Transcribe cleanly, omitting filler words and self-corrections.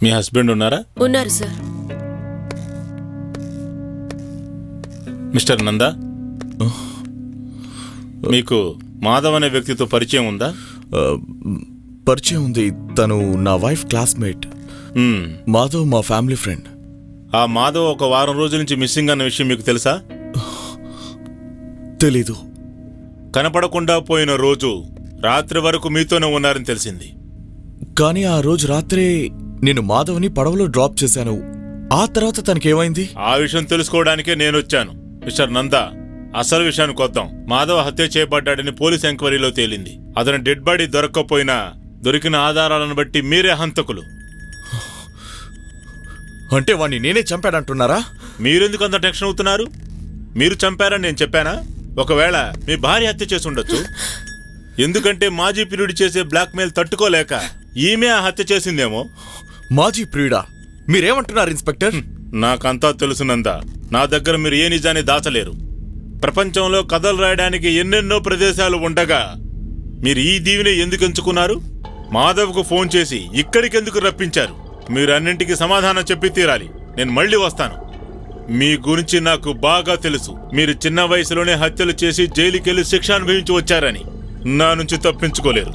మీ husband ఉన్నారా? ఉన్నారు sir. Mister Nanda, మీకు మాధవ్ అనే వ్యక్తితో పరిచయం ఉందా? పరిచయం ఉంది. తను నా వైఫ్ క్లాస్మేట్. మాధవ్ మా ఫ్యామిలీ ఫ్రెండ్. ఆ మాధవ్ ఒక వారం రోజుల నుంచి మిస్సింగ్ అన్న విషయం మీకు తెలుసా? తెలీదు. కనపడకుండా పోయిన రోజు రాత్రి వరకు మీతోనే ఉన్నారని తెలిసింది. కానీ ఆ రోజు రాత్రే నేను మాధవ్ని పడవలో డ్రాప్ చేశాను. ఆ తర్వాత తనకేమైంది? ఆ విషయం తెలుసుకోవడానికే నేనొచ్చాను. మిస్టర్ నందా, అసలు విషయానికి వద్దాం. మాధవ్ హత్య చేయబడ్డాడని పోలీస్ ఎంక్వైరీలో తేలింది. అతని డెడ్ బాడీ దొరక్కపోయినా దొరికిన ఆధారాలను బట్టి మీరే హంతకులు. అంటే వాణ్ణి నేనే చంపాడంటున్నారా? మీరెందుకు అంత టెన్షన్ అవుతున్నారు? మీరు చంపారని నేను చెప్పానా? ఒకవేళ మీ భార్య హత్య చేసి ఉండొచ్చు. ఎందుకంటే మాజీ ప్రియుడు చేసే బ్లాక్మెయిల్ తట్టుకోలేక ఈమె ఆ హత్య చేసిందేమో. మాజీ ప్రియుడా? మీరేమంటున్నారు ఇన్స్పెక్టర్? నాకంతా తెలుసునందా. నా దగ్గర మీరు ఏ నిజాన్ని దాచలేరు. ప్రపంచంలో కథలు రాయడానికి ఎన్నెన్నో ప్రదేశాలు ఉండగా మీరు ఈ దీవిని ఎందుకు ఎంచుకున్నారు? మాధవ్కు ఫోన్ చేసి ఇక్కడికెందుకు రప్పించారు? మీరన్నింటికి సమాధానం చెప్పి తీరాలి. నేను మళ్ళీ వస్తాను. మీ గురించి నాకు బాగా తెలుసు. మీరు చిన్న వయసులోనే హత్యలు చేసి జైలుకెళ్లి శిక్ష అనుభవించి వచ్చారని. నా నుంచి తప్పించుకోలేరు.